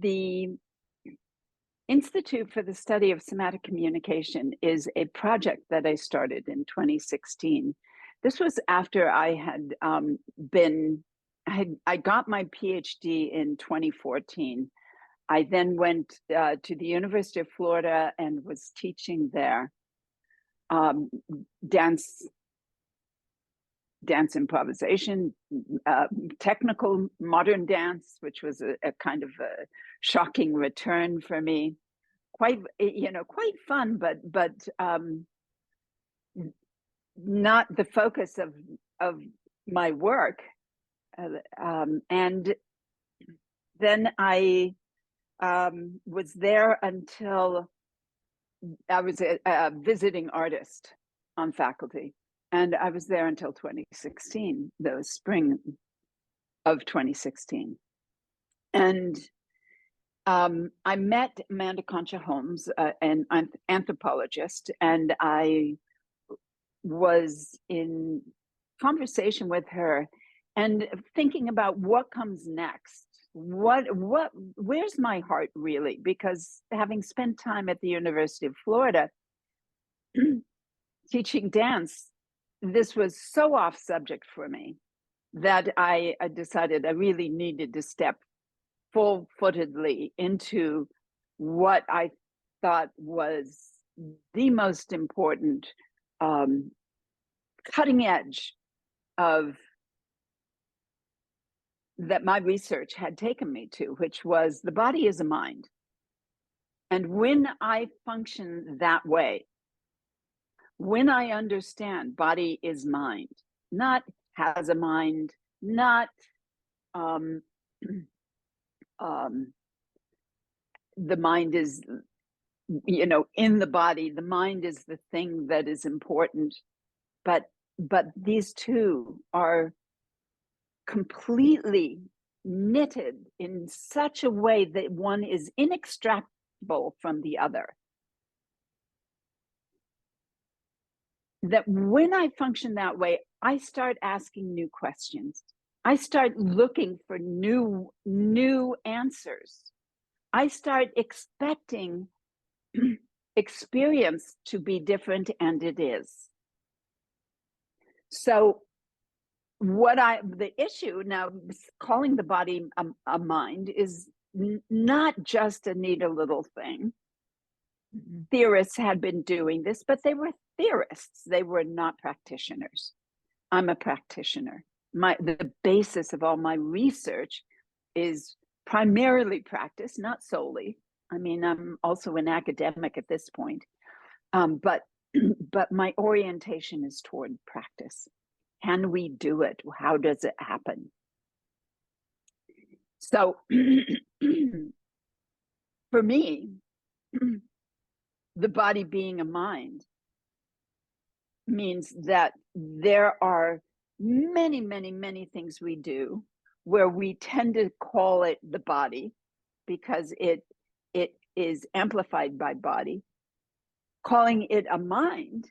the Institute for the Study of Somatic Communication is a project that I started in 2016. This was after I had I got my PhD in 2014. I then went to the University of Florida and was teaching there dance improvisation, technical modern dance, which was a kind of a shocking return for me. Quite fun, but not the focus of my work. And then I was there until I was a visiting artist on faculty. And I was there until 2016, the spring of 2016. And I met Amanda Concha Holmes, an anthropologist, and I was in conversation with her and thinking about what comes next. Where's my heart really? Because having spent time at the University of Florida teaching dance, this was so off subject for me that I decided I really needed to step full-footedly into what I thought was the most important cutting edge of that my research had taken me to, which was the body is a mind. And when I function that way, when I understand body is mind, not has a mind, not the mind is, in the body, the mind is the thing that is important, but these two are completely knitted in such a way that one is inextricable from the other. That when I function that way, I start asking new questions. I start looking for new answers. I start expecting experience to be different, and it is. So the issue now, calling the body a mind, is not just a neat little thing. Theorists had been doing this, but they were theorists. They were not practitioners. I'm a practitioner. The basis of all my research is primarily practice, not solely. I mean, I'm also an academic at this point, but my orientation is toward practice. Can we do it? How does it happen? So for me, the body being a mind means that there are many, many, many things we do where we tend to call it the body because it is amplified by body. Calling it a mind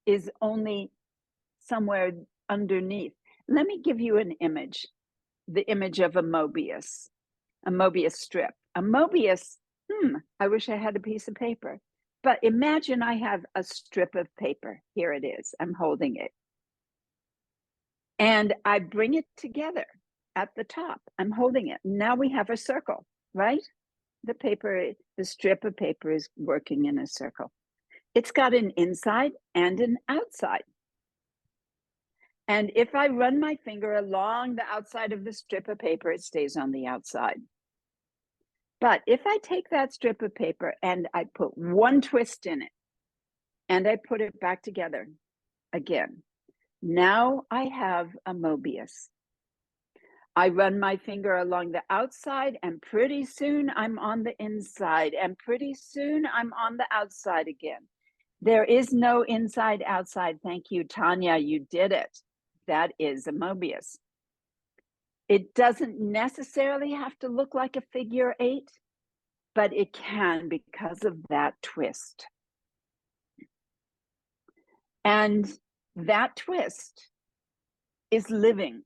is only somewhere underneath. Let me give you an image, the image of a Mobius strip. A Mobius, I wish I had a piece of paper, but imagine I have a strip of paper. Here it is, I'm holding it. And I bring it together at the top, I'm holding it. Now we have a circle, right? The strip of paper is working in a circle. It's got an inside and an outside. And if I run my finger along the outside of the strip of paper, it stays on the outside. But if I take that strip of paper and I put one twist in it, and I put it back together again, now I have a Mobius. I run my finger along the outside, and pretty soon I'm on the inside, and pretty soon I'm on the outside again. There is no inside outside. Thank you, Tanya, you did it. That is a Mobius. It doesn't necessarily have to look like a figure 8, but it can because of that twist. And that twist is living.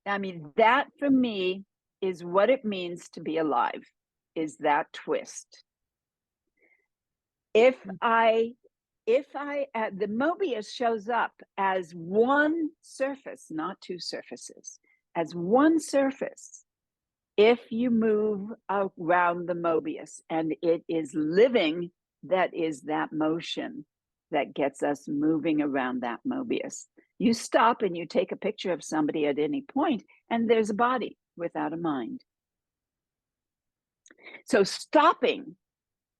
I mean, that for me is what it means to be alive, is that twist. If the Mobius shows up as one surface, not two surfaces, as one surface, if you move around the Mobius and it is living, that is that motion that gets us moving around that Mobius. You stop and you take a picture of somebody at any point, and there's a body without a mind. So stopping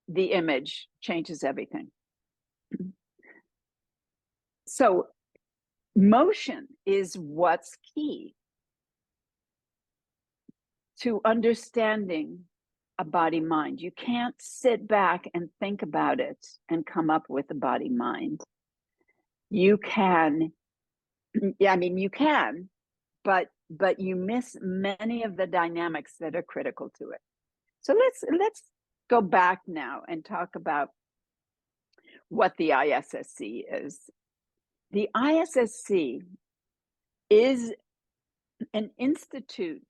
the image changes everything. So motion is what's key to understanding a body mind. You can't sit back and think about it and come up with a body mind. You can, yeah, I mean, you can, but you miss many of the dynamics that are critical to it. So let's go back now and talk about what the ISSC is. The ISSC is an institute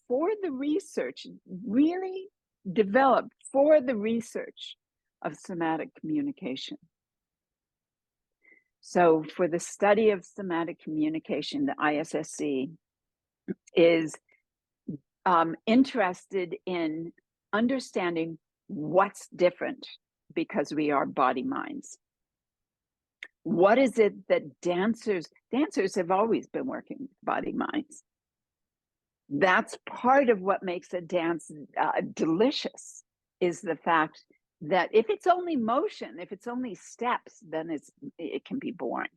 for the research, really developed for the research of somatic communication. So for the study of somatic communication, the ISSC is interested in understanding what's different, because we are body minds. What is it that dancers have always been working with body minds. That's part of what makes a dance delicious, is the fact that if it's only motion, if it's only steps, then it can be boring.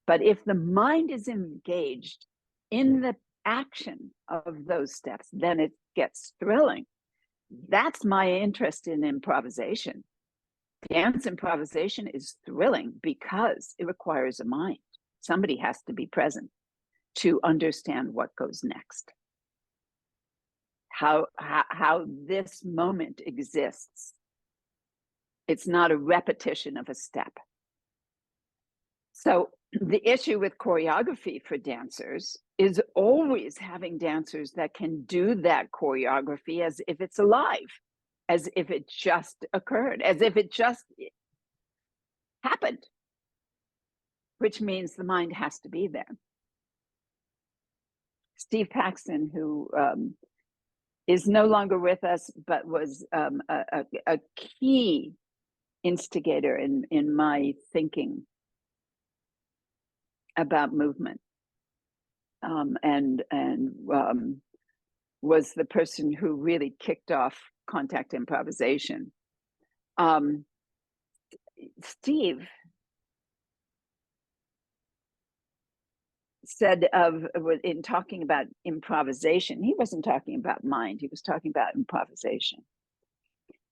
But if the mind is engaged in the action of those steps, then it gets thrilling. That's my interest in improvisation. Dance improvisation is thrilling because it requires a mind. Somebody has to be present to understand what goes next. How this moment exists. It's not a repetition of a step. So the issue with choreography for dancers is always having dancers that can do that choreography as if it's alive, as if it just occurred, as if it just happened, which means the mind has to be there. Steve Paxton, who is no longer with us, but was a key instigator in my thinking about movement, and was the person who really kicked off contact improvisation. Steve said in talking about improvisation, he wasn't talking about mind, he was talking about improvisation.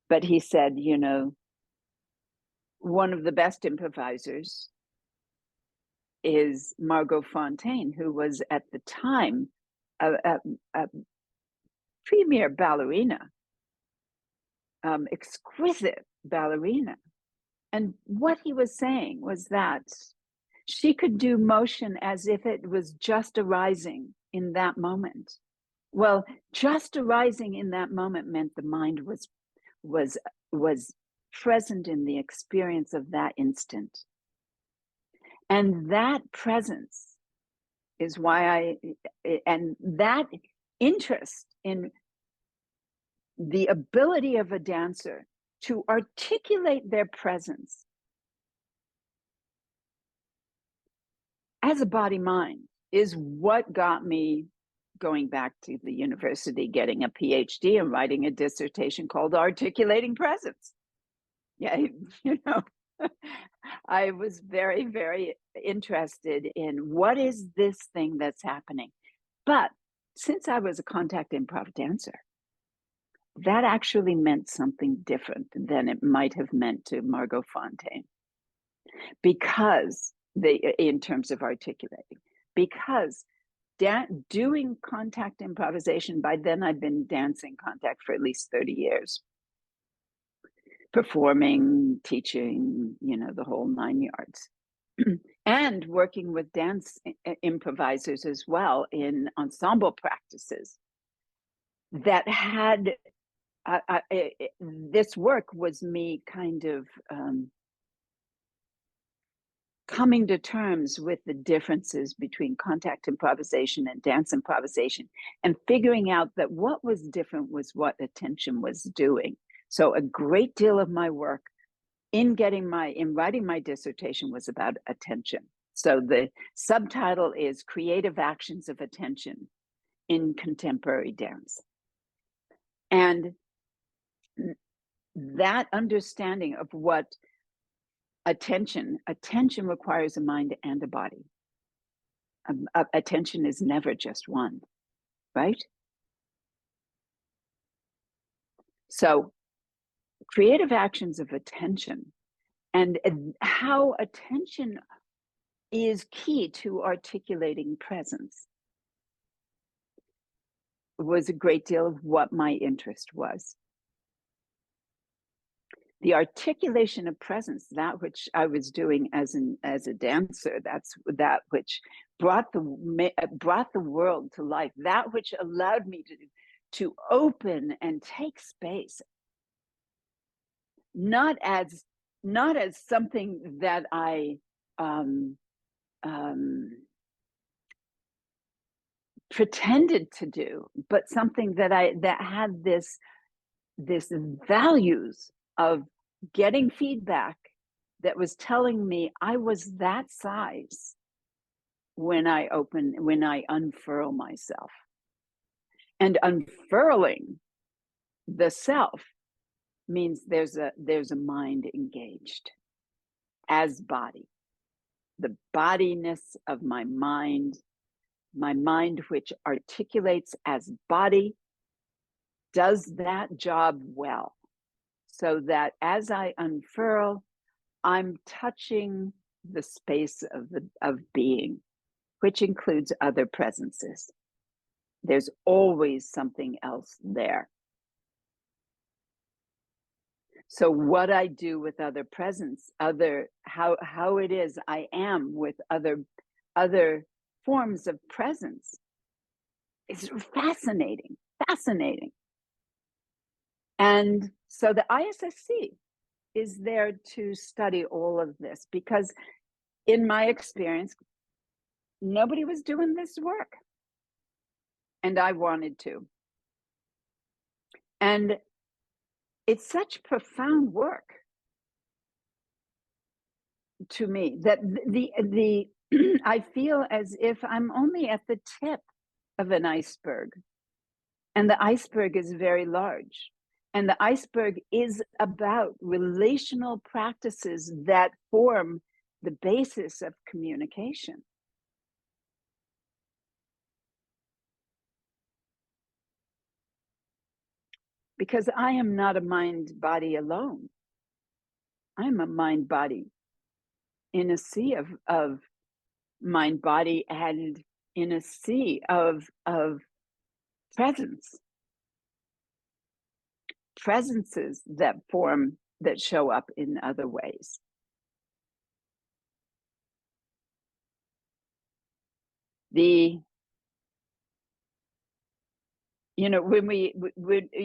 But he said, you know, one of the best improvisers is Margot Fonteyn, who was at the time a premier ballerina, exquisite ballerina. And what he was saying was that she could do motion as if it was just arising in that moment. Well, just arising in that moment meant the mind was present in the experience of that instant. And that presence is why and that interest in the ability of a dancer to articulate their presence as a body mind is what got me going back to the university, getting a PhD and writing a dissertation called Articulating Presence. Yeah, you know, I was very, very interested in what is this thing that's happening. But since I was a contact improv dancer, that actually meant something different than it might have meant to Margot Fonteyn, because in terms of articulating, because doing contact improvisation, by then I'd been dancing contact for at least 30 years, performing, teaching, you know, the whole 9 yards. and working with dance improvisers as well in ensemble practices that had this work was me kind of coming to terms with the differences between contact improvisation and dance improvisation, and figuring out that what was different was what attention was doing. So a great deal of my work in writing my dissertation was about attention. So the subtitle is Creative Actions of Attention in Contemporary Dance. And that understanding of what attention requires a mind and a body. Attention is never just one, right? So creative actions of attention and how attention is key to articulating presence was a great deal of what my interest was. The articulation of presence, that which I was doing as a dancer, that's that which brought the world to life, that which allowed me to open and take space, not as something that I pretended to do, but something that had this values of getting feedback that was telling me I was that size when I unfurl myself. And unfurling the self means there's a mind engaged as body. The bodiness of my mind which articulates as body, does that job well. So that as I unfurl, I'm touching the space of being, which includes other presences. There's always something else there. So what I do with other presence, how it is I am with other forms of presence is fascinating. And so the ISSC is there to study all of this, because in my experience, nobody was doing this work. And I wanted to. And it's such profound work to me that I feel as if I'm only at the tip of an iceberg. And the iceberg is very large. And the iceberg is about relational practices that form the basis of communication. Because I am not a mind-body alone. I'm a mind-body in a sea of mind-body and in a sea of presences that show up in other ways.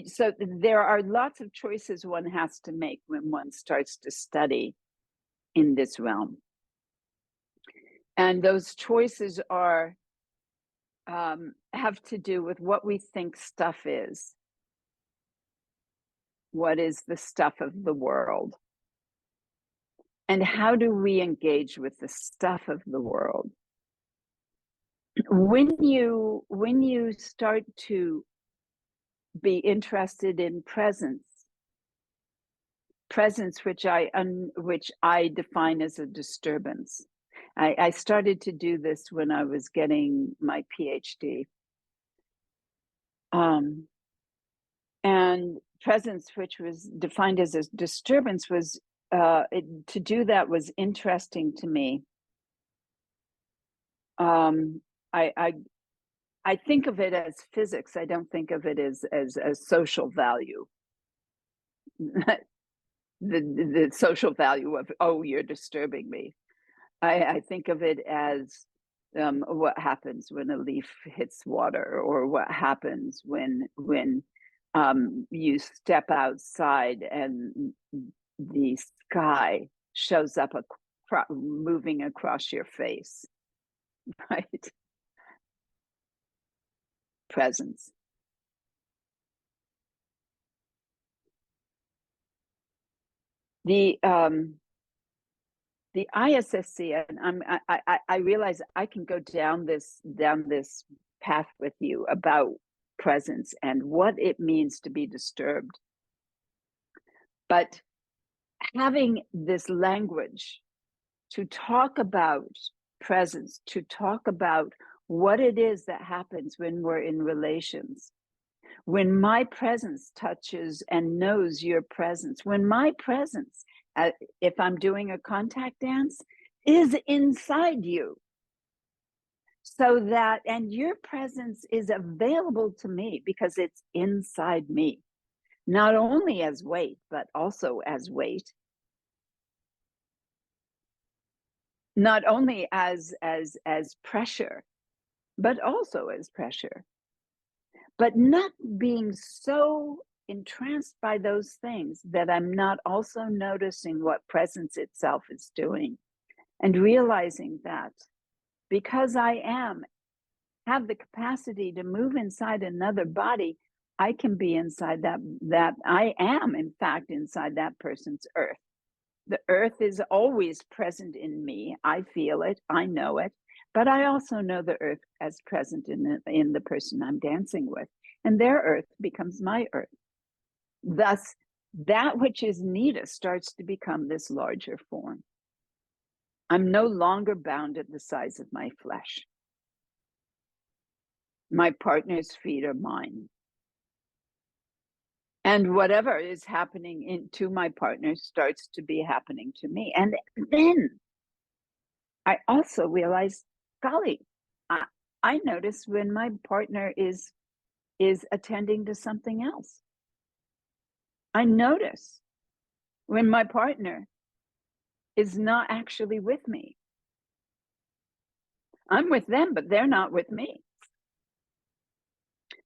So there are lots of choices one has to make when one starts to study in this realm. And those choices have to do with what we think stuff is. What is the stuff of the world? And how do we engage with the stuff of the world? When you start to be interested in presence which I define as a disturbance. I started to do this when I was getting my PhD. And presence, which was defined as a disturbance, was to do that was interesting to me. I think of it as physics. I don't think of it as a social value. the social value of, oh, you're disturbing me. I think of it as what happens when a leaf hits water, or what happens when you step outside and the sky shows up moving across your face, right? Presence. The ISSC, and I realize I can go down this path with you about presence and what it means to be disturbed. But having this language to talk about presence, to talk about what it is that happens when we're in relations, when my presence touches and knows your presence, when my presence, if I'm doing a contact dance, is inside you, so that, and your presence is available to me because it's inside me, not only as weight, but also as weight, not only as pressure, but also as pressure, but not being so entranced by those things that I'm not also noticing what presence itself is doing, and realizing that because I have the capacity to move inside another body, I can be inside that I am, in fact, inside that person's earth. The earth is always present in me. I feel it, I know it, but I also know the earth as present in the person I'm dancing with, and their earth becomes my earth. Thus, that which is Nita starts to become this larger form. I'm no longer bound at the size of my flesh. My partner's feet are mine. And whatever is happening to my partner starts to be happening to me. And then I also realize, golly, I notice when my partner is attending to something else. I notice when my partner is not actually with me. I'm with them, but they're not with me.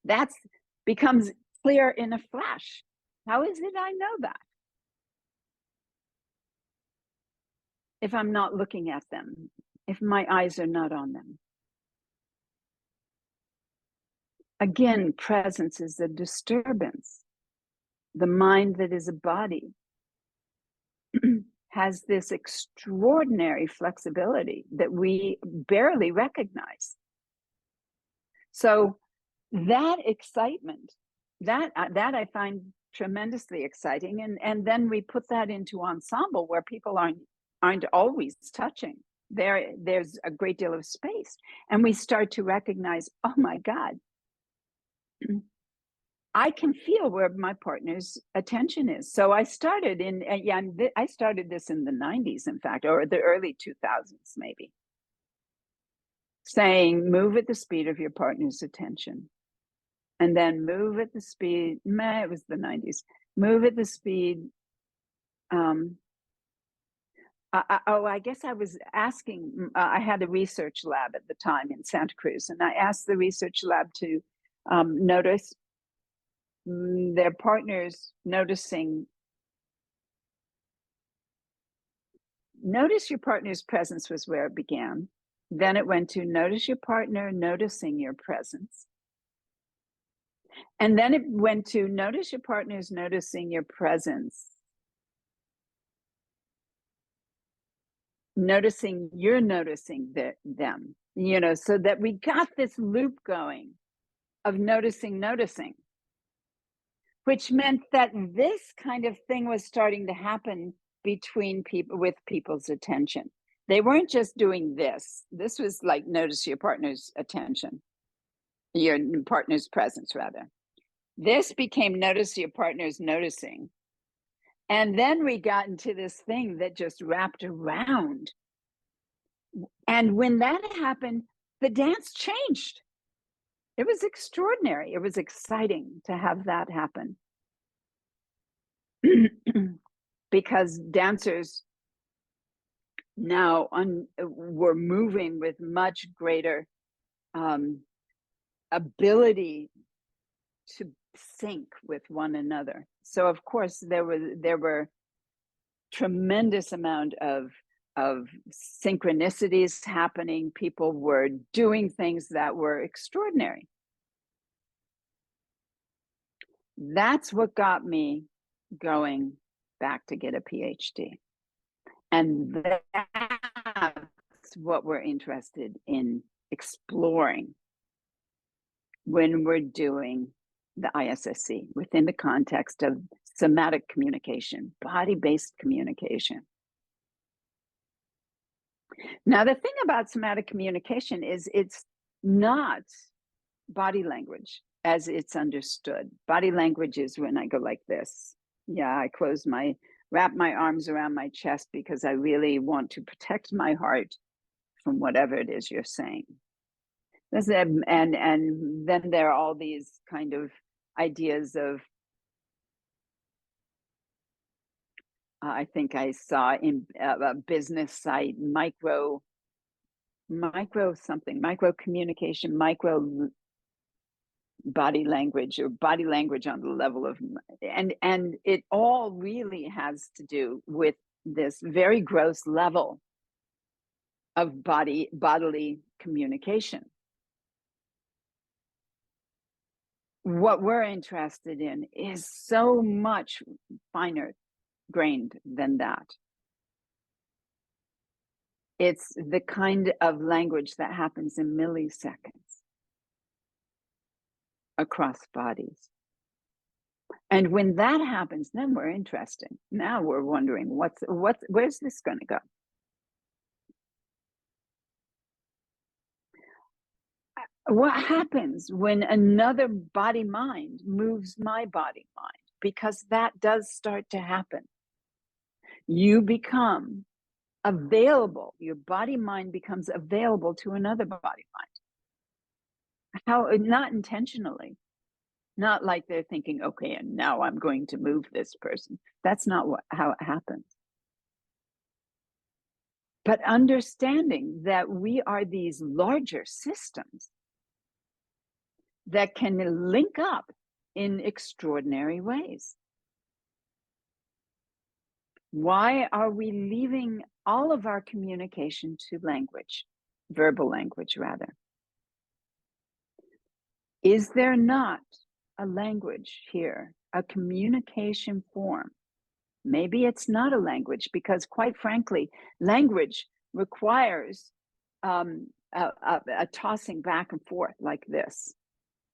That becomes clear in a flash. How is it I know that? If I'm not looking at them, if my eyes are not on them. Again, presence is a disturbance. The mind that is a body has this extraordinary flexibility that we barely recognize. So that excitement, that I find tremendously exciting. And then we put that into ensemble where people aren't always touching. There's a great deal of space. And we start to recognize, oh my God, I can feel where my partner's attention is. So I started I started this in the 90s, in fact, or the early 2000s, maybe, saying, move at the speed of your partner's attention. And then move at the speed, it was the 90s, move at the speed. I guess I was asking, I had a research lab at the time in Santa Cruz, and I asked the research lab to notice their partners notice your partner's presence was where it began. Then it went to notice your partner noticing your presence. And then it went to notice your partner's noticing your presence. Noticing you're noticing them, so that we got this loop going of noticing, which meant that this kind of thing was starting to happen between people with people's attention. They weren't just doing this. This was like notice your partner's attention, your partner's presence, rather. This became notice your partner's noticing. And then we got into this thing that just wrapped around. And when that happened, the dance changed. It was extraordinary. It was exciting to have that happen. Because dancers now we're moving with much greater ability to sync with one another. So of course there were tremendous amount of synchronicities happening. People were doing things that were extraordinary. That's what got me going back to get a PhD. And that's what we're interested in exploring when we're doing the ISSC within the context of somatic communication, body-based communication. Now, the thing about somatic communication is it's not body language as it's understood. Body language is when I go like this. Yeah, I wrap my arms around my chest because I really want to protect my heart from whatever it is you're saying. And then there are all these kind of ideas of, I think I saw in a business site, micro communication, micro body language, or body language on the level of, and it all really has to do with this very gross level of bodily communication. What we're interested in is so much finer grained than that. It's the kind of language that happens in milliseconds across bodies. And when that happens, then we're interested. Now we're wondering where's this going to go? What happens when another body mind moves my body mind? Because that does start to happen. You become available, your body mind becomes available to another body mind. How? Not intentionally, not like they're thinking, okay, and now I'm going to move this person. That's not how it happens. But understanding that we are these larger systems that can link up in extraordinary ways. Why are we leaving all of our communication to language, verbal language rather? Is there not a language here, a communication form? Maybe it's not a language, because quite frankly, language requires a tossing back and forth like this.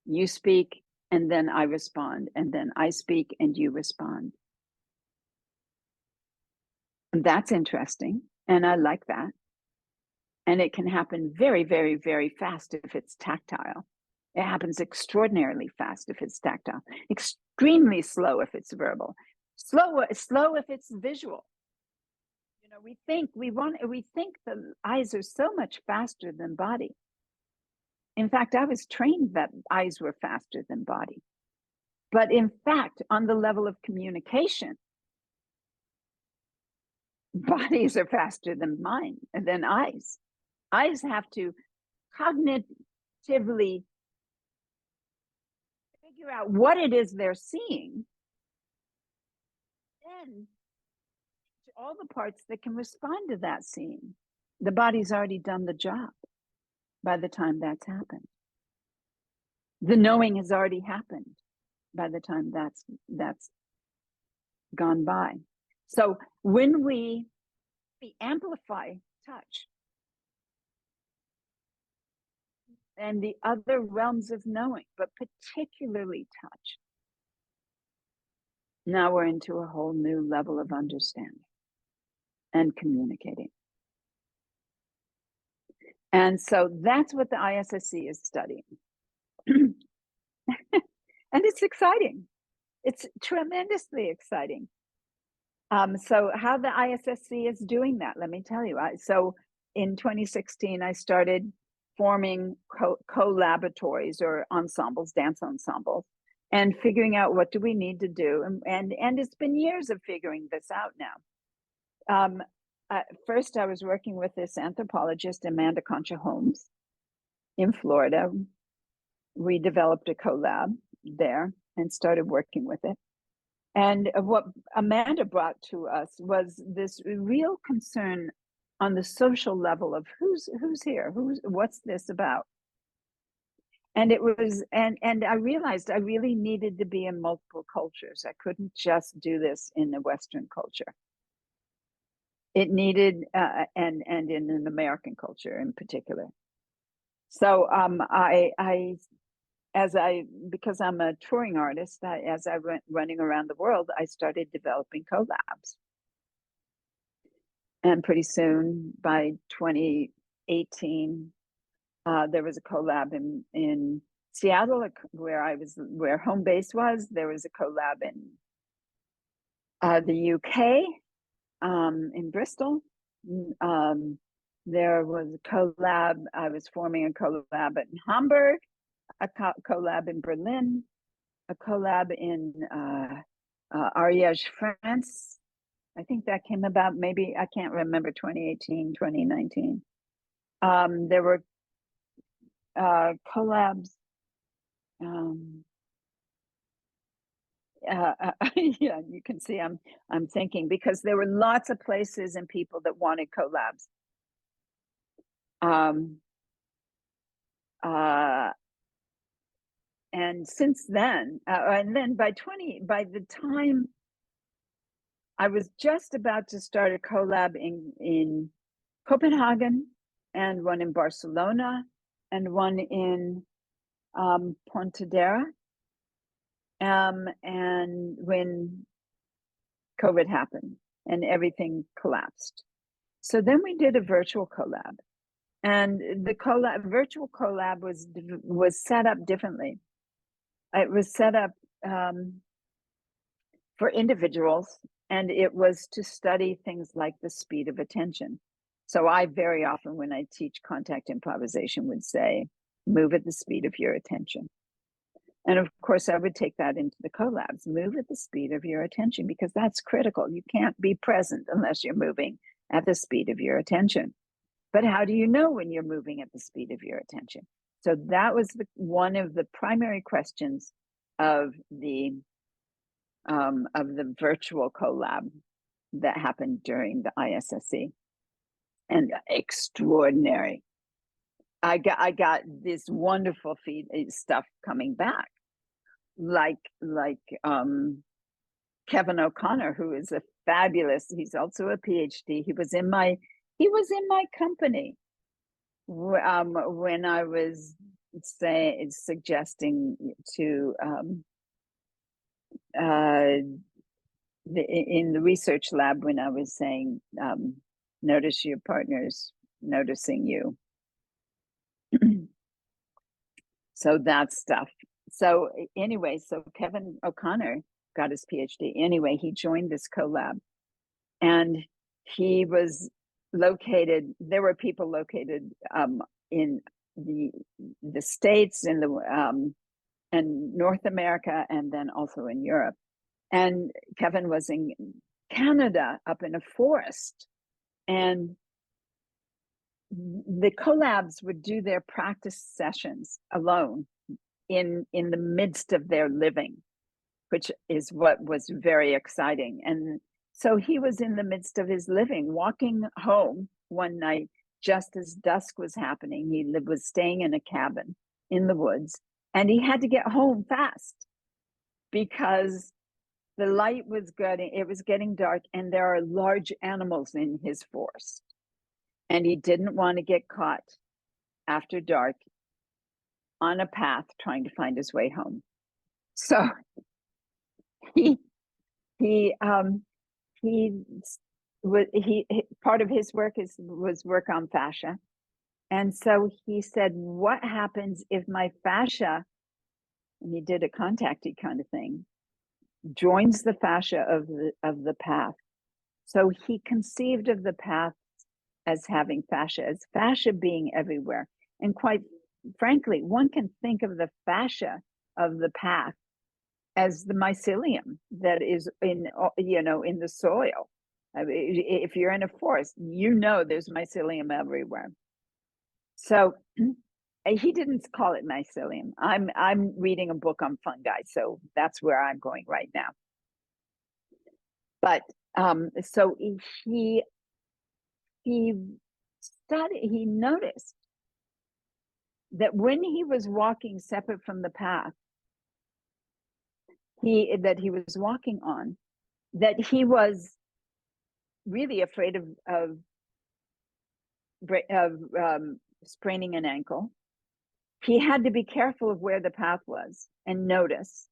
You speak and then I respond, and then I speak and you respond. That's interesting, and I like that. And it can happen very, very, very fast if it's tactile. It happens extraordinarily fast if it's tactile, extremely slow if it's verbal, slow if it's visual. You know, we think the eyes are so much faster than body. In fact, I was trained that eyes were faster than body. But in fact, on the level of communication, bodies are faster than eyes. Eyes have to cognitively figure out what it is they're seeing, then all the parts that can respond to that seeing. The body's already done the job by the time that's happened. The knowing has already happened by the time that's gone by. So when we amplify touch and the other realms of knowing, but particularly touch, now we're into a whole new level of understanding and communicating. And so that's what the ISSC is studying. And it's exciting. It's tremendously exciting. So how the ISSC is doing that, let me tell you. So in 2016, I started forming co-laboratories or ensembles, dance ensembles, and figuring out what do we need to do. And it's been years of figuring this out now. first I was working with this anthropologist, Amanda Concha Holmes, in Florida. We developed a collab there and started working with it. And what Amanda brought to us was this real concern on the social level of who's here, what's this about? And it was, and I realized I really needed to be in multiple cultures. I couldn't just do this in the Western culture. It needed, and in an American culture in particular. So because I'm a touring artist, as I went running around the world, I started developing collabs. And pretty soon, by 2018, there was a collab in Seattle, where home base was. There was a collab in the UK, in Bristol. There was a collab. I was forming a collab in Hamburg, a collab in Berlin, a collab in Ariège, France. I think that came about, maybe, I can't remember, 2018, 2019. There were collabs. Yeah, you can see I'm thinking, because there were lots of places and people that wanted collabs. And since then, and then by the time I was just about to start a collab in Copenhagen, and one in Barcelona, and one in Pontedera, and when COVID happened and everything collapsed. So then we did a virtual collab, and the virtual collab was set up differently. It was set up for individuals, and it was to study things like the speed of attention. So I very often, when I teach contact improvisation, would say, move at the speed of your attention. And of course, I would take that into the collabs, move at the speed of your attention, because that's critical. You can't be present unless you're moving at the speed of your attention. But how do you know when you're moving at the speed of your attention? So that was one of the primary questions of the virtual collab that happened during the ISSE, and extraordinary. I got this wonderful stuff coming back, like Kevin O'Connor, who is a fabulous. He's also a PhD. He was in my company when I was suggesting to in the research lab, when I was saying, notice your partner's noticing you. So that stuff. So anyway, so Kevin O'Connor got his PhD. Anyway, he joined this collab, and he was located. There were people located in the States, in the and North America, and then also in Europe. And Kevin was in Canada, up in a forest, and the collabs would do their practice sessions alone in the midst of their living, which is what was very exciting. And so he was in the midst of his living, walking home one night just as dusk was happening. He was staying in a cabin in the woods, and he had to get home fast because the light was getting, it was getting dark, and there are large animals in his forest. And he didn't want to get caught after dark on a path trying to find his way home. So he part of his work was work on fascia. And so he said, what happens if my fascia, and he did a contacty kind of thing, joins the fascia of the path. So he conceived of the path as having fascia, as fascia being everywhere. And quite frankly, one can think of the fascia of the path as the mycelium that is in the soil. I mean, if you're in a forest, you know there's mycelium everywhere. So he didn't call it mycelium. I'm reading a book on fungi, so that's where I'm going right now. But so he noticed that when he was walking separate from the path that he was walking on, that he was really afraid of spraining an ankle. He had to be careful of where the path was and notice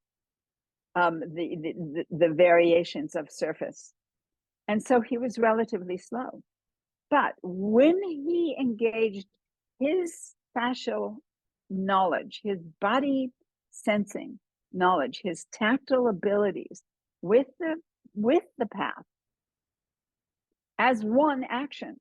the variations of surface. And so he was relatively slow. But when he engaged his fascial knowledge, his body sensing knowledge, his tactile abilities with the path as one action,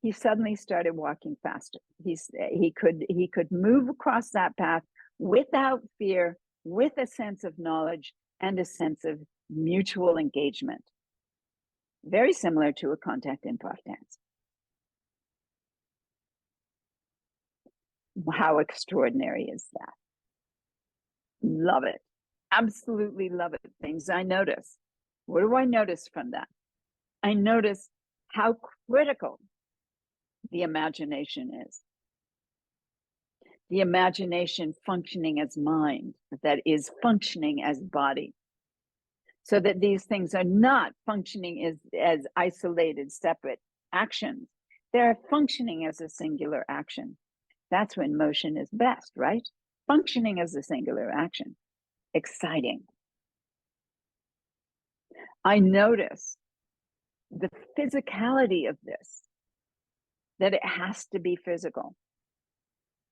he suddenly started walking faster. He could move across that path without fear, with a sense of knowledge and a sense of mutual engagement. Very similar to a contact improv dance. How extraordinary is that? Love it. Absolutely love it. Things I notice. What do I notice from that? I notice how critical the imagination is. The imagination functioning as mind, that is functioning as body. So that these things are not functioning as isolated, separate actions. They're functioning as a singular action. That's when motion is best, right? Functioning as a singular action. Exciting. I notice the physicality of this, that it has to be physical.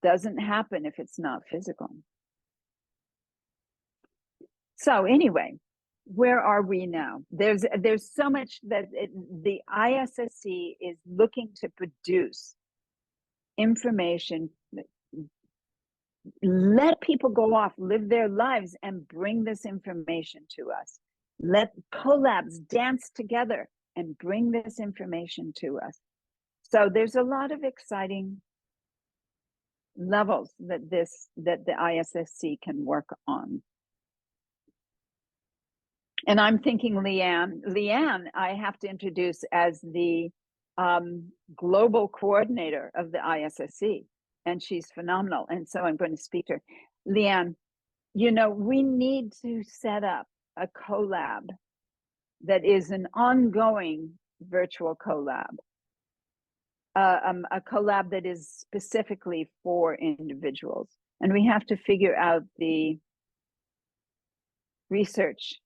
Doesn't happen if it's not physical. So anyway, where are we now? There's so much that the ISSC is looking to produce information. Let people go off, live their lives, and bring this information to us. Let collabs dance together and bring this information to us. So there's a lot of exciting levels that the ISSC can work on. And I'm thinking Leighann. Leighann, I have to introduce as the global coordinator of the ISSC, and she's phenomenal. And so I'm going to speak to her. Leighann, you know, we need to set up a collab that is an ongoing virtual collab, a collab that is specifically for individuals. And we have to figure out the research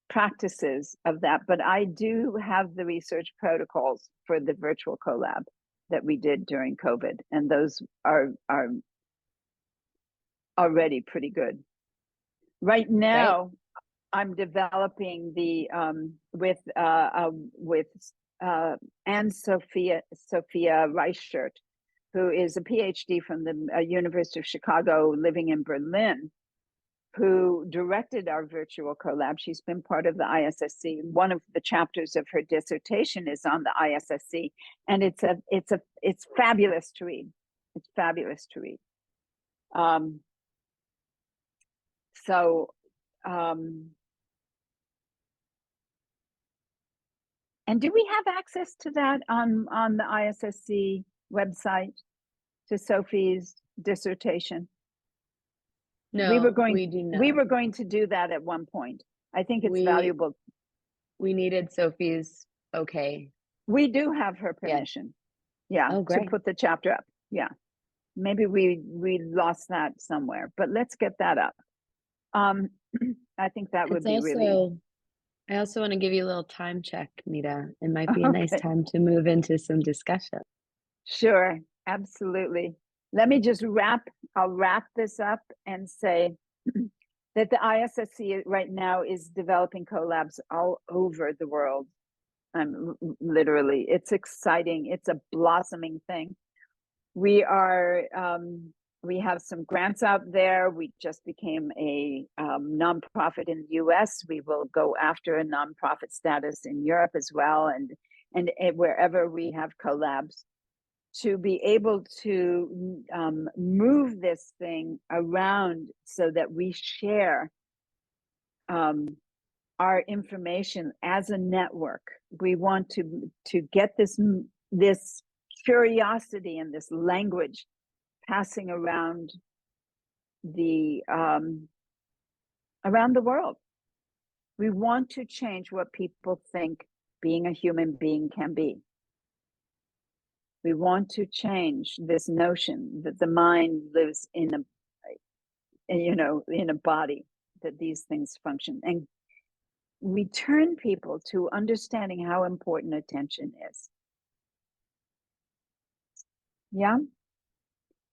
practices of that. But I do have the research protocols for the virtual collab that we did during COVID. And those are already pretty good. Right now, right. I'm developing the with Anne-Sophia Reichert, who is a PhD from the University of Chicago, living in Berlin, who directed our virtual collab. She's been part of the ISSC. One of the chapters of her dissertation is on the ISSC, and it's fabulous to read. It's fabulous to read. And do we have access to that on the ISSC website, to Sophie's dissertation? No, we do not. We were going to do that at one point. I think it's valuable. We needed Sophie's okay. We do have her permission. Yes. Yeah, to put the chapter up. Yeah. Maybe we lost that somewhere, but let's get that up. I think that would be really. I also want to give you a little time check, Nita. It might be a nice time to move into some discussion. Sure, absolutely. Let me just I'll wrap this up and say that the ISSC right now is developing collabs all over the world. Literally, it's exciting. It's a blossoming thing. We are We have some grants out there. We just became a nonprofit in the US. We will go after a nonprofit status in Europe as well, and wherever we have collabs, to be able to move this thing around so that we share our information as a network. We want to get this curiosity and this language passing around the world. We want to change what people think being a human being can be. We want to change this notion that the mind lives in a body, that these things function, and return people to understanding how important attention is. Yeah.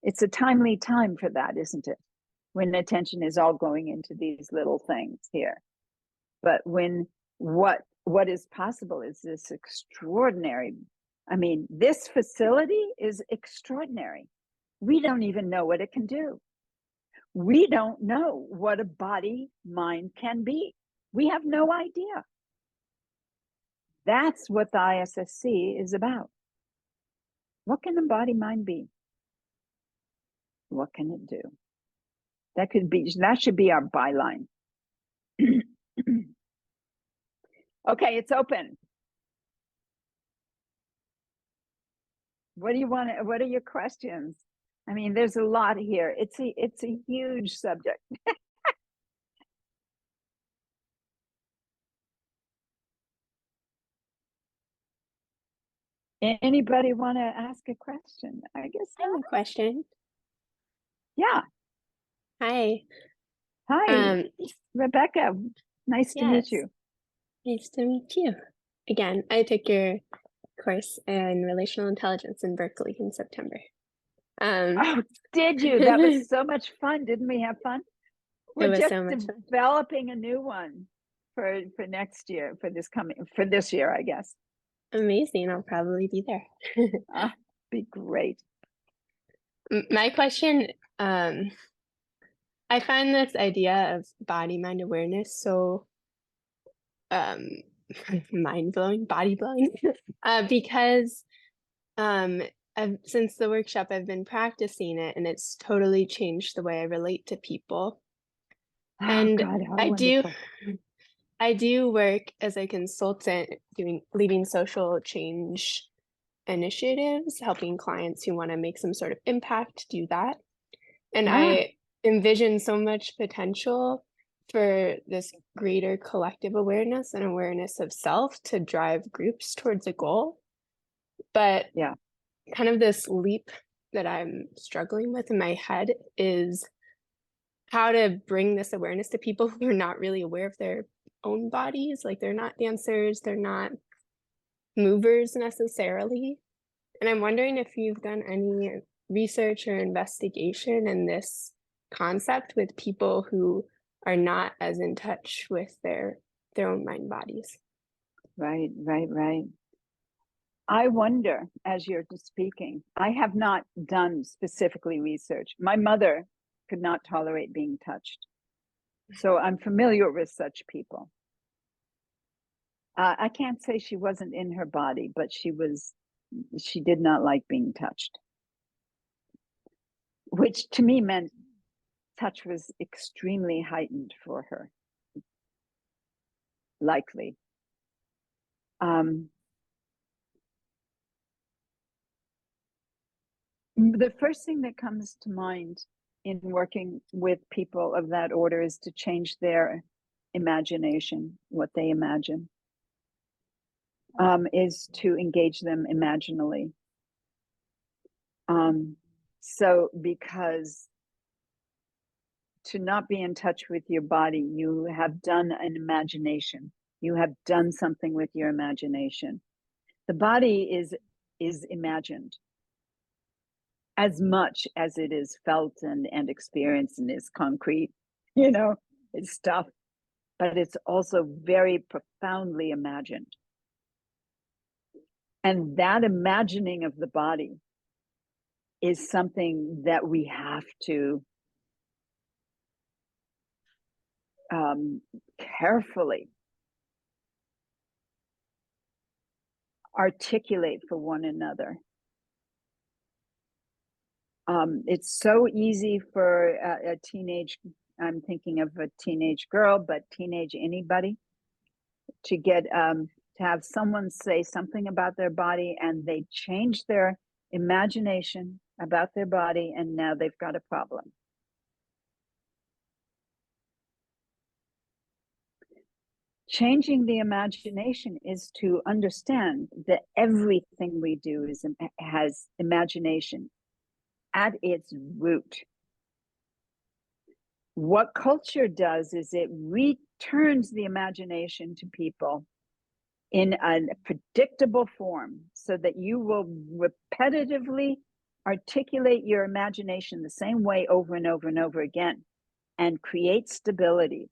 It's a timely time for that, isn't it? When attention is all going into these little things here. But when what is possible is this extraordinary, I mean, this facility is extraordinary. We don't even know what it can do. We don't know what a body mind can be. We have no idea. That's what the ISSC is about. What can a body mind be? What can it do? That should be our byline. Okay, it's open. What are your questions? I mean, there's a lot here. It's a huge subject. Anybody want to ask a question? I guess I have a question. Yeah. Hi. Hi, Rebecca. Nice to meet you. Nice to meet you. Again, I took your course in relational intelligence in Berkeley in September. Oh, did you? That was so much fun. Didn't we have fun? We're just so much fun. Developing a new one for next year, for this year, I guess. Amazing. I'll probably be there. Be great. My question, I find this idea of body-mind awareness so mind-blowing, body-blowing, because since the workshop, I've been practicing it, and it's totally changed the way I relate to people. And God, how wonderful. wonderful. I do work as a consultant leading social change initiatives, helping clients who want to make some sort of impact do that. And I envision so much potential for this greater collective awareness and awareness of self to drive groups towards a goal. But kind of this leap that I'm struggling with in my head is how to bring this awareness to people who are not really aware of their own bodies. Like, they're not dancers, they're not movers necessarily. And I'm wondering if you've done any research or investigation in this concept with people who are not as in touch with their own mind bodies. Right. I wonder, as you're speaking, I have not done specifically research. My mother could not tolerate being touched, so I'm familiar with such people. I can't say she wasn't in her body, but she did not like being touched, which to me meant touch was extremely heightened for her, likely. The first thing that comes to mind in working with people of that order is to change their imagination, what they imagine, is to engage them imaginally. So because to not be in touch with your body, you have done an imagination. You have done something with your imagination. The body is imagined as much as it is felt and experienced and is concrete, it's stuff, but it's also very profoundly imagined. And that imagining of the body is something that we have to carefully articulate for one another. It's so easy for a teenage, I'm thinking of a teenage girl, but teenage anybody, to get to have someone say something about their body and they change their imagination about their body, and now they've got a problem. Changing the imagination is to understand that everything we do has imagination at its root. What culture does is it returns the imagination to people in a predictable form so that you will repetitively articulate your imagination the same way over and over and over again and create stability,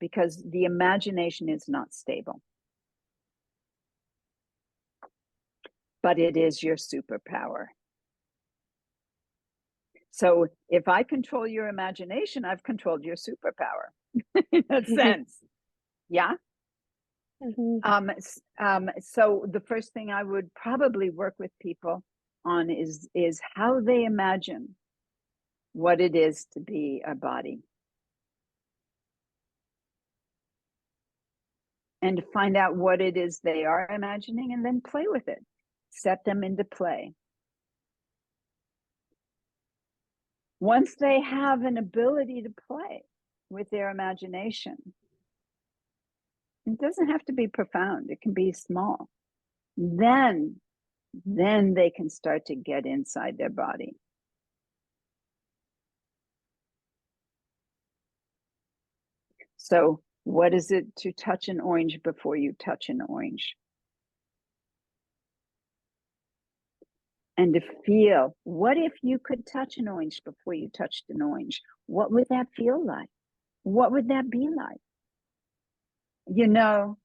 because the imagination is not stable. But it is your superpower. So if I control your imagination, I've controlled your superpower in a sense. Yeah. So the first thing I would probably work with people on is how they imagine what it is to be a body. And to find out what it is they are imagining and then play with it. Set them into play. Once they have an ability to play with their imagination, it doesn't have to be profound, it can be small. Then they can start to get inside their body. So what is it to touch an orange before you touch an orange? And to feel, what if you could touch an orange before you touched an orange? What would that feel like? What would that be like? You know,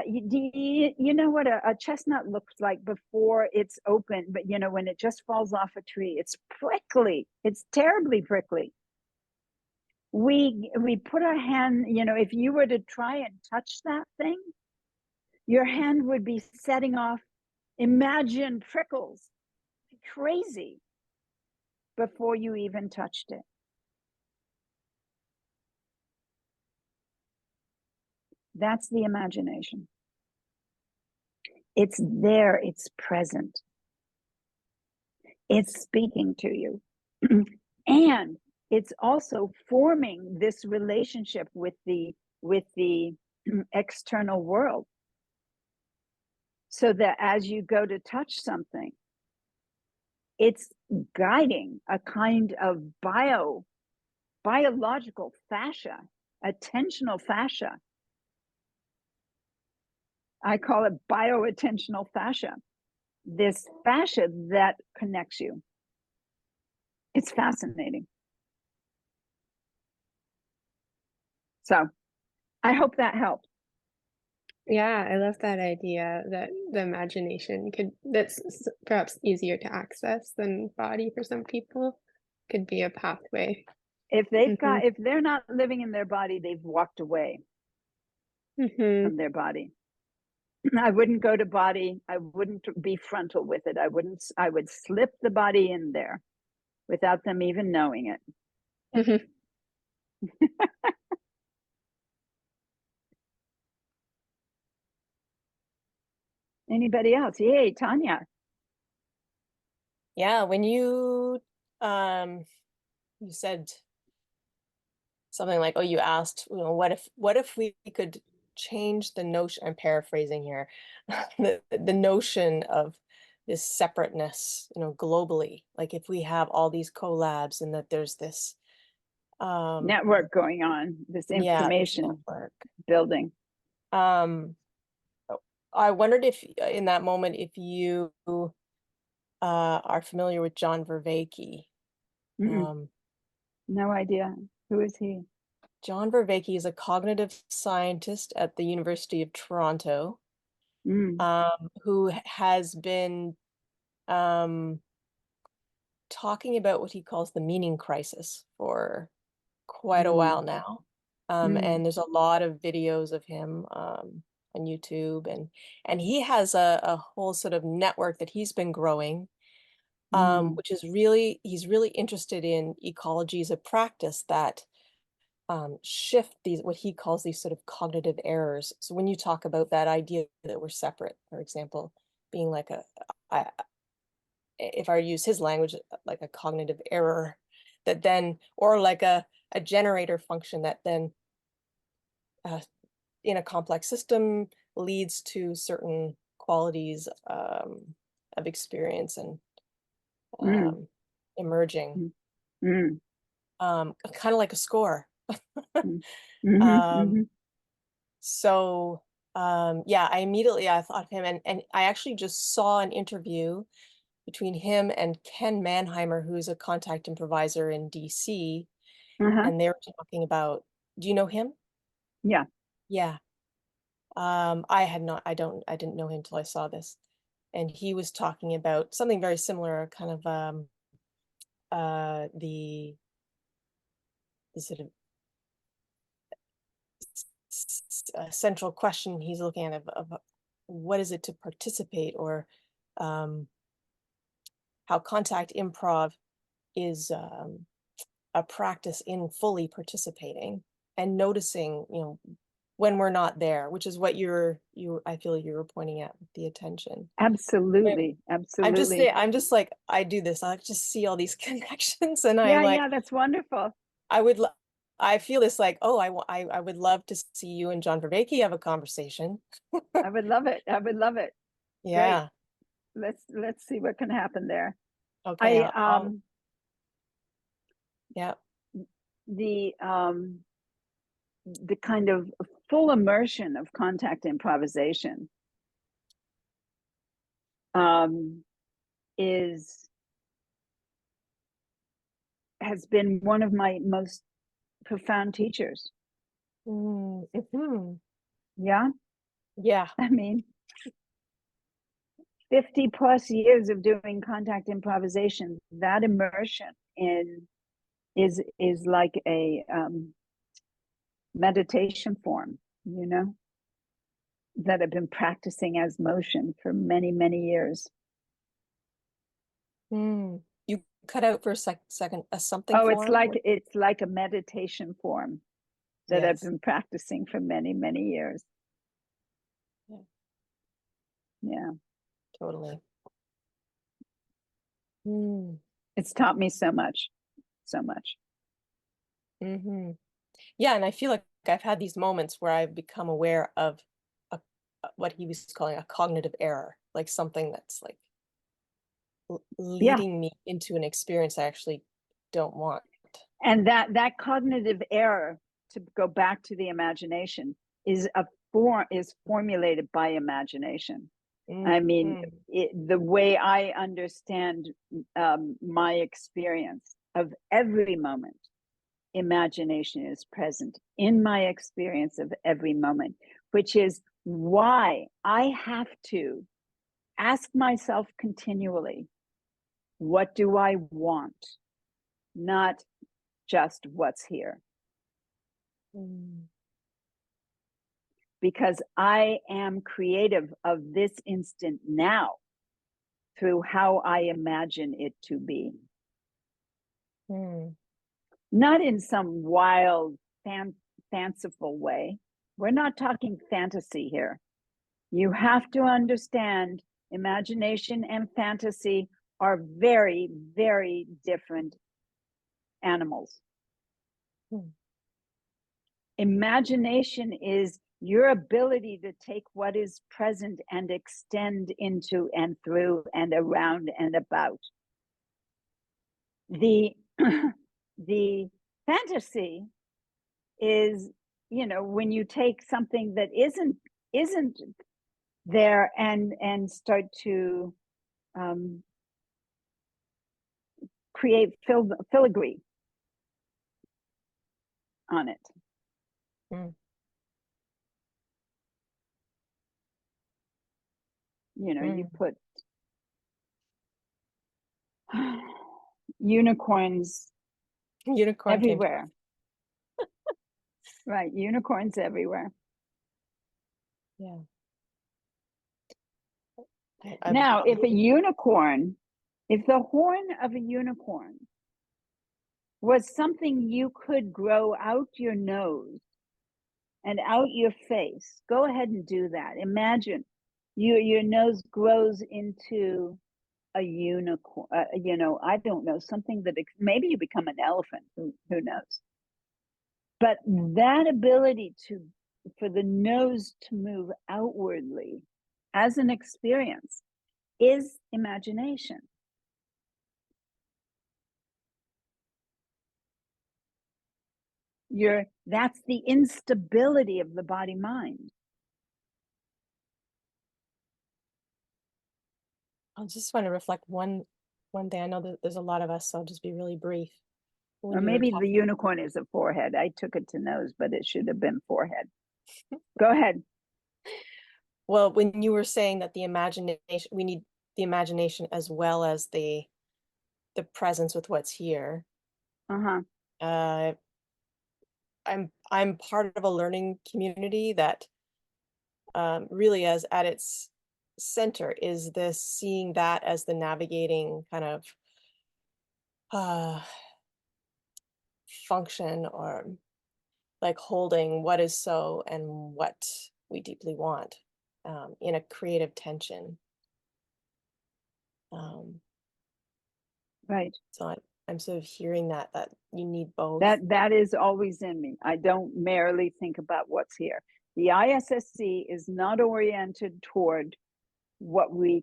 you know what a chestnut looks like before it's open, but you know, when it just falls off a tree, it's prickly. It's terribly prickly. We put our hand, you know, if you were to try and touch that thing, your hand would be setting off, imagine prickles, crazy, before you even touched it. That's the imagination. It's there, it's present. It's speaking to you. And it's also forming this relationship with the external world. So that as you go to touch something, it's guiding a kind of biological fascia, attentional fascia. I call it bioattentional fascia. This fascia that connects you. It's fascinating. So I hope that helped. Yeah, I love that idea that the imagination that's perhaps easier to access than body for some people, could be a pathway. If they're not living in their body, they've walked away from their body. I wouldn't go to body. I wouldn't be frontal with it. I would slip the body in there without them even knowing it. Anybody else? Yay, Tanya. Yeah, when you said something like, oh, you asked, you know, what if we could change the notion, I'm paraphrasing here, the notion of this separateness, you know, globally, like if we have all these collabs and that there's this network going on, this information building. I wondered if in that moment, if you are familiar with John Vervaeke. No idea. Who is he? John Vervaeke is a cognitive scientist at the University of Toronto, who has been talking about what he calls the meaning crisis for quite a while now. And there's a lot of videos of him on YouTube, and he has a whole sort of network that he's been growing, which is he's really interested in ecologies of practice that shift these, what he calls these sort of cognitive errors. So when you talk about that idea that we're separate, for example, being like if I use his language, like a cognitive error that then, or like a generator function that then in a complex system leads to certain qualities of experience and emerging, kind of like a score. So yeah, I thought of him, and I actually just saw an interview between him and Ken Mannheimer, who's a contact improviser in DC, and they were talking about, do you know him? Yeah. Yeah. I didn't know him till I saw this. And he was talking about something very similar, kind of the sort of central question he's looking at of what is it to participate, or how contact improv is a practice in fully participating and noticing, when we're not there, which is what I feel you were pointing at with the attention. Absolutely. Absolutely. I'm just like, I do this. I just see all these connections, and Yeah, that's wonderful. I feel this like, oh, I would love to see you and John Vervaeke have a conversation. I would love it. I would love it. Yeah. Great. Let's see what can happen there. Okay. Yeah. The kind of full immersion of contact improvisation has been one of my most profound teachers. Yeah. Yeah. I mean, 50 plus years of doing contact improvisation, that immersion is like a meditation form, that I've been practicing as motion for many, many years. You cut out for a second. A something Oh, form? it's like a meditation form that I've been practicing for many, many years. Yeah. Totally. It's taught me so much, so much. Yeah, and I feel like I've had these moments where I've become aware of what he was calling a cognitive error, like something that's like leading me into an experience I actually don't want. And that cognitive error, to go back to the imagination, is formulated by imagination. I mean, the way I understand my experience of every moment, imagination is present in my experience of every moment, which is why I have to ask myself continually, what do I want? Not just what's here. Because I am creative of this instant now through how I imagine it to be. Not in some wild, fanciful way. We're not talking fantasy here. You have to understand imagination and fantasy are very, very different animals. Imagination is your ability to take what is present and extend into and through and around and about. The fantasy is, when you take something that isn't there and start to create filigree on it. You put Unicorns Unicorn came to everywhere. Right, unicorns everywhere. yeah. Now, if the horn of a unicorn was something you could grow out your nose and out your face, go ahead and do that. Imagine your nose grows into a unicorn, I don't know, something that maybe you become an elephant, who knows? But that ability for the nose to move outwardly as an experience is imagination. That's the instability of the body mind. I just want to reflect one thing. I know that there's a lot of us, so I'll just be really brief. Or maybe the unicorn is a forehead. I took it to nose, but it should have been forehead. Go ahead. Well, when you were saying that the imagination, we need the imagination as well as the presence with what's here. Uh-huh. I'm part of a learning community that really as at its center is this seeing that as the navigating kind of function, or like holding what is so and what we deeply want in a creative tension. Right. So I'm sort of hearing that you need both. That is always in me. I don't merely think about what's here. The ISSC is not oriented toward what we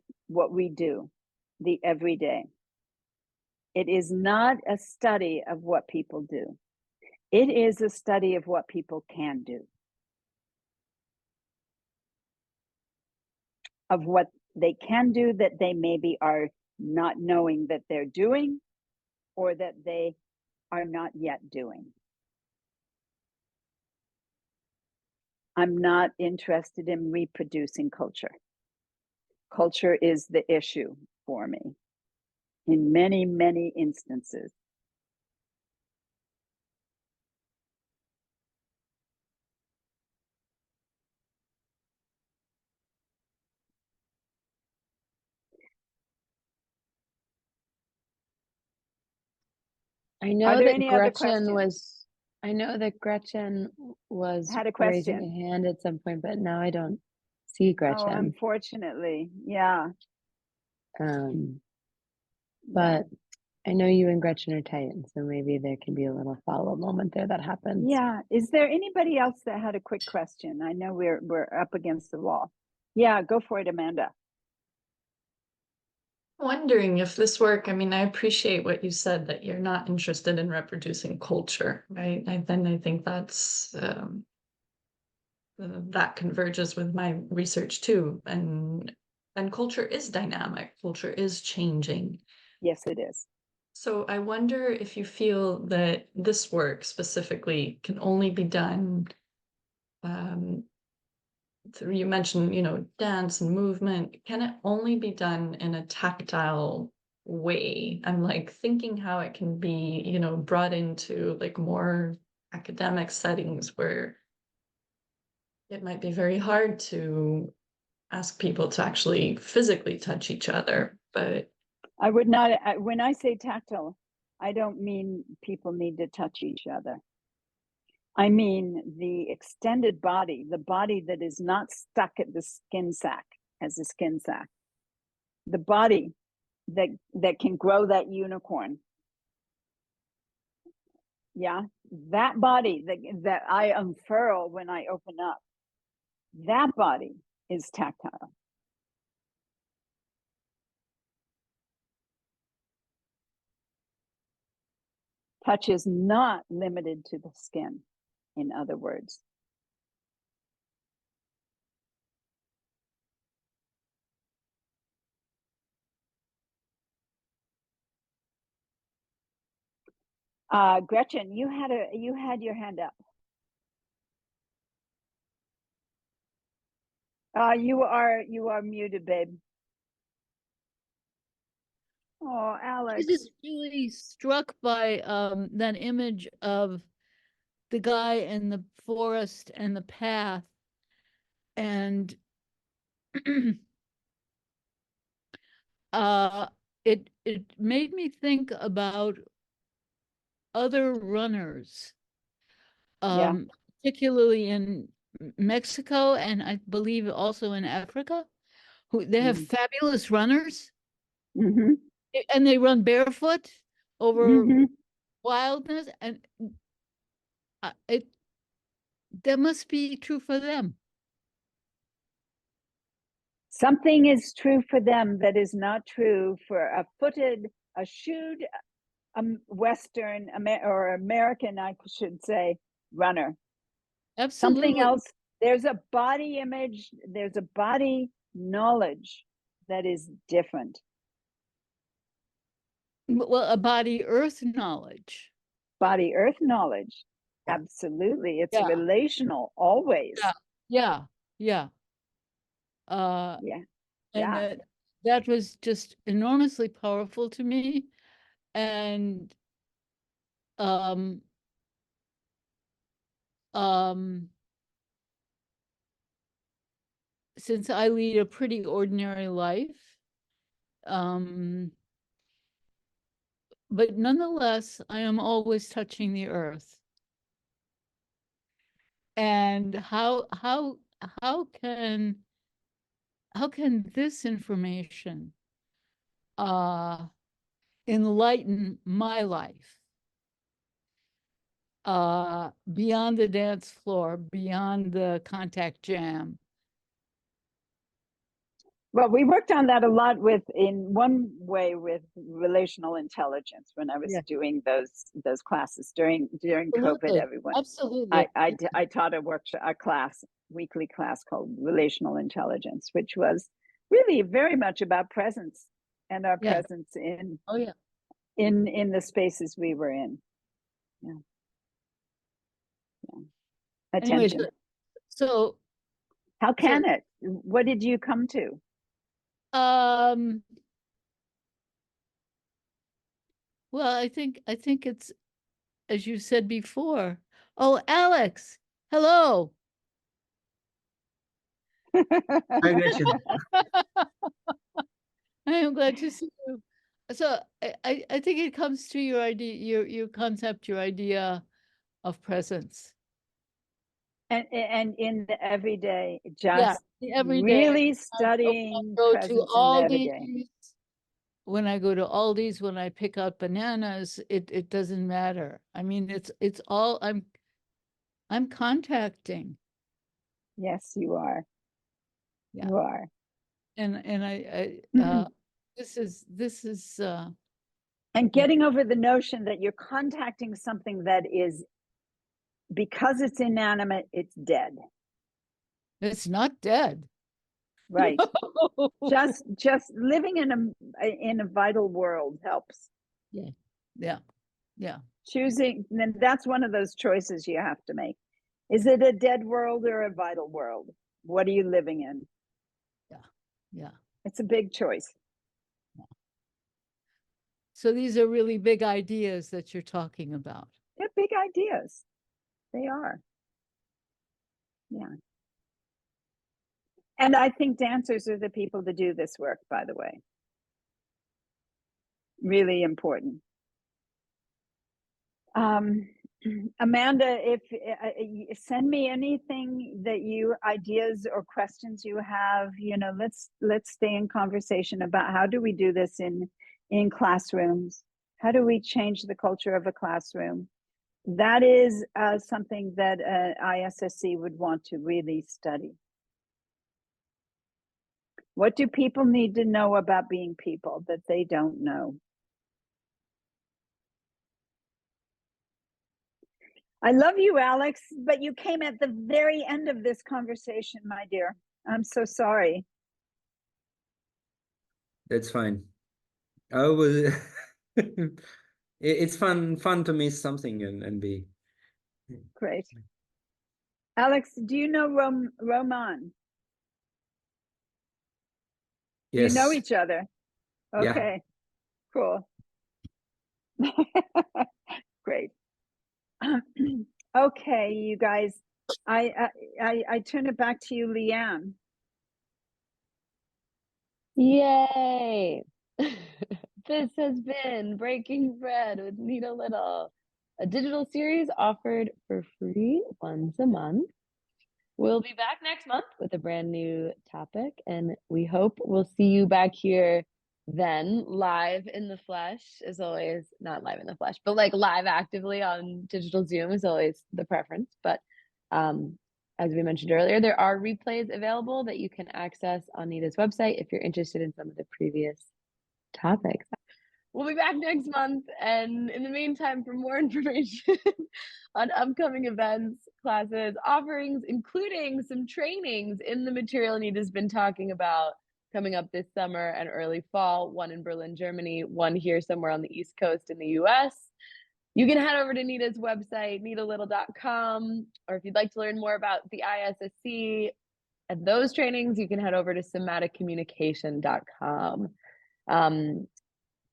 do, the everyday. It is not a study of what people do. It is a study of what people can do, of what they can do that they maybe are not knowing that they're doing, or that they are not yet doing. I'm not interested in reproducing culture. Culture is the issue for me in many, many instances. I know Are there that any other Gretchen questions? was Had a raising question. a hand at some point, but now I don't see Oh, Gretchen. unfortunately, yeah. But I know you and Gretchen are tight, and so maybe there can be a little follow-up moment there that happens. Yeah. Is there anybody else that had a quick question? I know we're up against the wall. Yeah, go for it, Amanda. Wondering if this work, I mean, I appreciate what you said, that you're not interested in reproducing culture, right? I think that's that converges with my research too. And culture is dynamic, culture is changing. Yes, it is. So I wonder if you feel that this work specifically can only be done you mentioned, dance and movement. Can it only be done in a tactile way? I'm like thinking how it can be, brought into like more academic settings where it might be very hard to ask people to actually physically touch each other. But I would not, when I say tactile, I don't mean people need to touch each other. I mean the extended body, the body that is not stuck at the skin sac as a skin sac. The body that can grow that unicorn. Yeah, that body that I unfurl when I open up, that body is tactile. Touch is not limited to the skin, in other words. Gretchen, you had your hand up. You are muted, babe. Oh, I Alex. was just really struck by that image of the guy in the forest and the path, and it made me think about other runners, Yeah. particularly in Mexico and I believe also in Africa, who they have fabulous runners, Mm-hmm. and they run barefoot over Mm-hmm. wildness, and it that must be true for them. Something is true for them that is not true for a shoed Western or American, I should say, runner. Something Absolutely. else. There's a body image. There's a body knowledge that is different. Well, a body earth knowledge. Body earth knowledge. Absolutely. It's Yeah. relational always. Yeah. Yeah. Yeah. And Yeah. that was just enormously powerful to me. And um since I lead a pretty ordinary life, but nonetheless, I am always touching the earth. And how can this information enlighten my life beyond the dance floor, beyond the contact jam? Well, we worked on that a lot in one way with relational intelligence when I was doing those classes during COVID. Everyone, Absolutely. I taught a class, weekly class called Relational Intelligence, which was really very much about presence and our presence in in the spaces we were in. Yeah. Attention. Anyway, so how can it? What did you come to? Well, I think it's, as you said before. Oh, Alex, hello. Hi, Gretchen. I am glad to see you. So I think it comes to your idea, your concept, your idea of presence. And in the everyday, just the everyday. really studying presence in the everyday. When I go to Aldi's, when I pick out bananas, it doesn't matter. I mean, it's all I'm contacting. Yes, you are. Yeah. You are. And I this is and getting over the notion that you're contacting something that is, because it's inanimate, it's dead. It's not dead. Right. just living in a vital world helps. Yeah. Choosing, then that's one of those choices you have to make. Is it a dead world or a vital world? What are you living in? Yeah. It's a big choice. So these are really big ideas that you're talking about. They're big ideas. They are. Yeah. And I think dancers are the people to do this work, by the way. Really important. Amanda, if send me anything that ideas or questions you have, let's stay in conversation about how do we do this in classrooms? How do we change the culture of a classroom? That is something that ISSC would want to really study. What do people need to know about being people that they don't know? I love you, Alex, but you came at the very end of this conversation, my dear. I'm so sorry. That's fine. I was it's fun to miss something and be Great. Alex, do you know Roman? Yes. You know each other. Okay. Cool. Great. Okay, you guys, I turn it back to you, Leighann. Yay! This has been Breaking Bread with Nita Little, a digital series offered for free once a month. We'll be back next month with a brand new topic, and we hope we'll see you back here then, live in the flesh, as always. Not live in the flesh, but like live actively on digital Zoom is always the preference. But as we mentioned earlier, there are replays available that you can access on Nita's website if you're interested in some of the previous topics. We'll be back next month. And in the meantime, for more information on upcoming events, classes, offerings, including some trainings in the material Nita's been talking about coming up this summer and early fall, one in Berlin, Germany, one here somewhere on the East Coast in the US, you can head over to Nita's website, nitalittle.com, or if you'd like to learn more about the ISSC and those trainings, you can head over to somaticcommunication.com.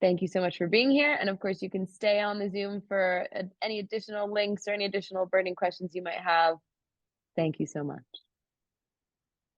Thank you so much for being here. And of course, you can stay on the Zoom for any additional links or any additional burning questions you might have. Thank you so much.